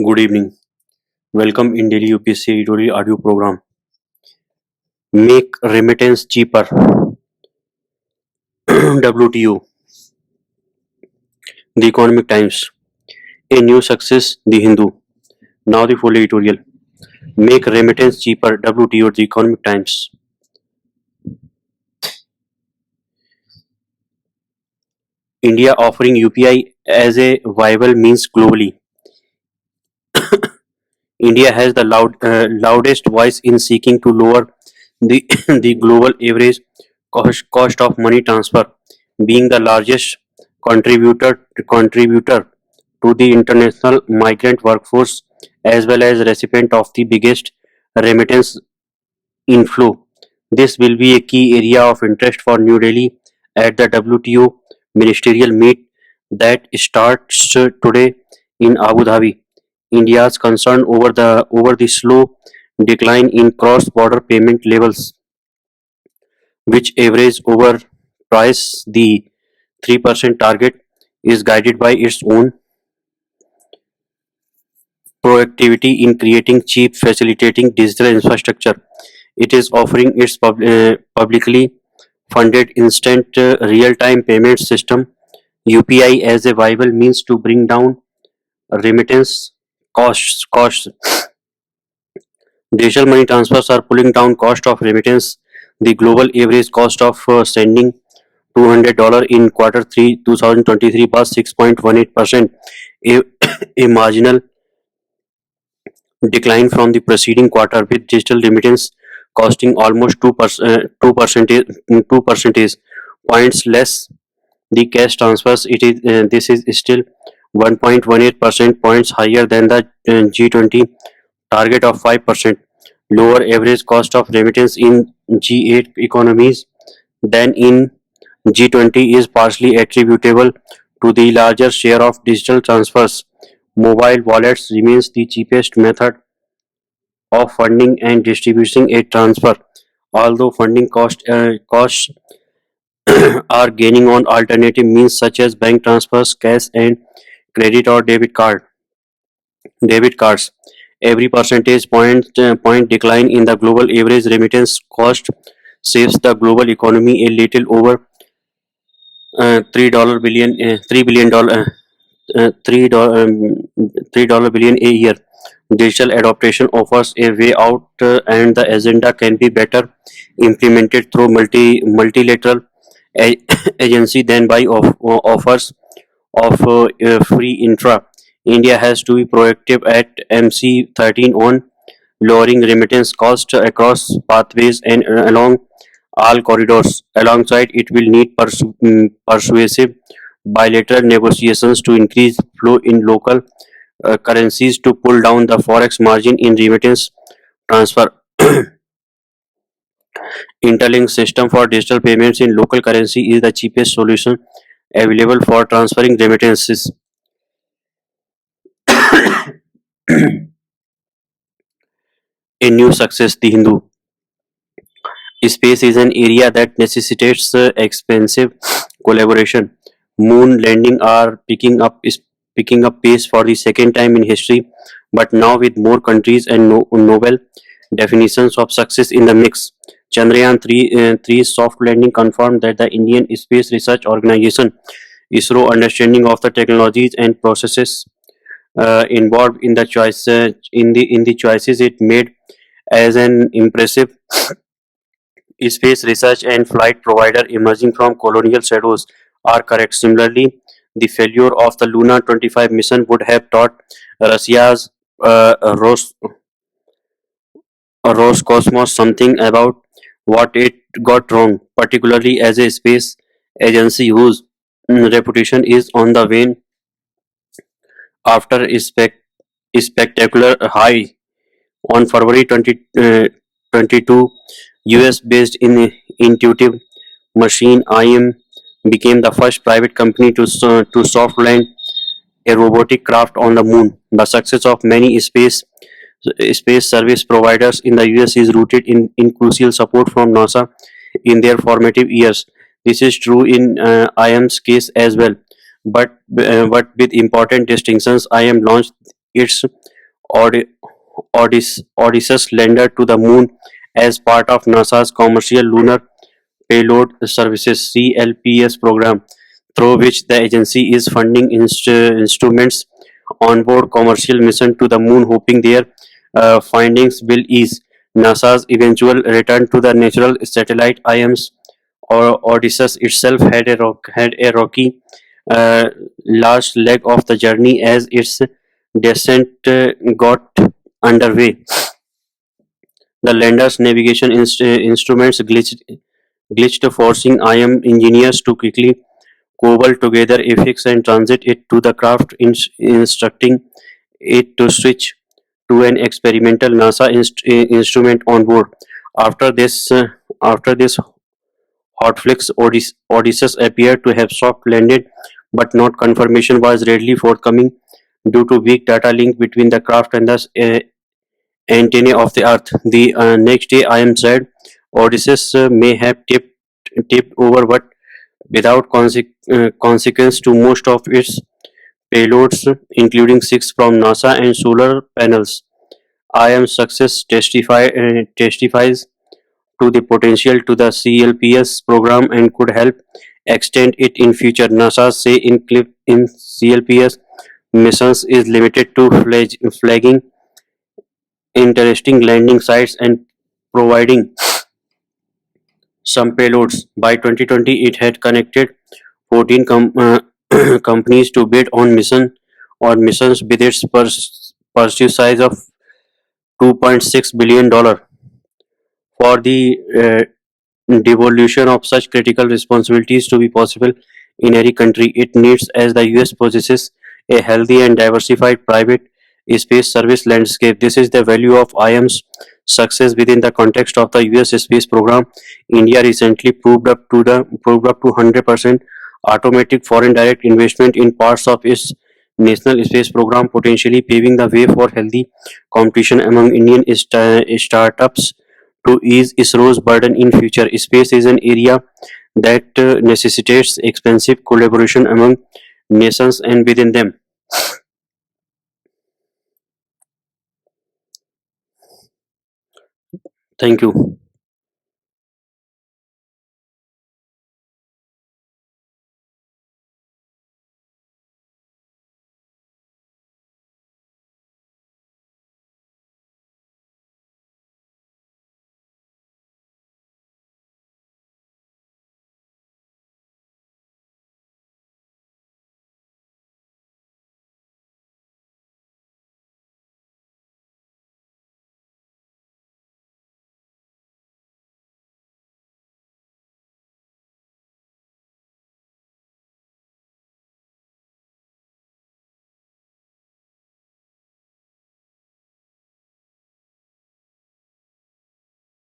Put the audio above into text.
Good evening. Welcome in daily UPSC editorial audio program. Make remittance cheaper. WTO. The Economic Times. A new success. The Hindu. Now the full editorial. Make remittance cheaper. WTO. The Economic Times. India offering UPI as a viable means globally. India has the loudest voice in seeking to lower the the global average cost of money transfer, being the largest contributor to the international migrant workforce as well as recipient of the biggest remittance inflow. This will be a key area of interest for New Delhi at the WTO ministerial meet that starts today in Abu Dhabi. India's concern over the slow decline in cross-border payment levels, which average over twice the 3% target, is guided by its own proactivity in creating cheap, facilitating digital infrastructure. It is offering its publicly funded instant real-time payment system (UPI) as a viable means to bring down remittance costs. Digital money transfers are pulling down cost of remittance. The global average cost of sending $200 in quarter 3 2023 was 6.18%, a, a marginal decline from the preceding quarter, with digital remittance costing almost 2 percentage points less the cash transfers. This is still 1.18 percent points higher than the G20 target of 5%. Lower average cost of remittance in G8 economies than in G20 is partially attributable to the larger share of digital transfers. Mobile wallets remains the cheapest method of funding and distributing a transfer, although funding costs are gaining on alternative means such as bank transfers, cash, and credit or debit cards. Every point decline in the global average remittance cost saves the global economy a little over $3 billion a year. Digital adoption offers a way out, and the agenda can be better implemented through multilateral a- agency than by offers of free intra. India has to be proactive at MC13 on lowering remittance costs across pathways and along all corridors. Alongside, it will need persuasive bilateral negotiations to increase flow in local currencies to pull down the forex margin in remittance transfer. Interlink system for digital payments in local currency is the cheapest solution available for transferring remittances. A new success, the Hindu. Space is an area that necessitates expensive collaboration. Moon landing are picking up pace for the second time in history, but now with more countries and novel definitions of success in the mix. Chandrayaan 3 soft landing confirmed that the Indian Space Research Organization ISRO understanding of the technologies and processes involved in the choices it made as an impressive space research and flight provider emerging from colonial shadows are correct. Similarly, the failure of the Luna 25 mission would have taught Russia's uh, Ros- Roscosmos something about what it got wrong, particularly as a space agency whose reputation is on the wane after a spectacular high on February 22. US based in Intuitive Machine IM became the first private company to soft land a robotic craft on the moon. The success of many space service providers in the US is rooted in crucial support from NASA in their formative years. This is true in IM's case as well, but with important distinctions. IM launched its Audi- Odysseus lander to the moon as part of NASA's Commercial Lunar Payload Services (CLPS) program, through which the agency is funding instruments onboard commercial mission to the moon, hoping their findings will ease NASA's eventual return to the natural satellite. IMS or Odysseus itself had a rocky last leg of the journey as its descent got underway. The lander's navigation instruments glitched, forcing IM engineers to quickly cobble together a fix and transit it to the craft, instructing it to switch to an experimental NASA instrument on board. After this, after this hotfix, Odysseus appeared to have soft landed, but not confirmation was readily forthcoming due to weak data link between the craft and the antennae of the Earth. The next day, I am said Odysseus may have tipped over, but without consequence to most of its payloads, including six from NASA and solar panels. I am success testifies to the potential to the CLPS program and could help extend it in future. NASA say in CLPS missions is limited to flagging interesting landing sites and providing some payloads. By 2020, it had connected 14 companies to bid on missions with its purchase size of $2.6 billion. For the devolution of such critical responsibilities to be possible in any country, it needs, as the US possesses a healthy and diversified private space service landscape. This is the value of IM's success within the context of the US space program. India recently proved up to 100% automatic foreign direct investment in parts of its national space program, potentially paving the way for healthy competition among Indian startups to ease ISRO's burden in future. Space is an area that necessitates expensive collaboration among nations and within them. Thank you.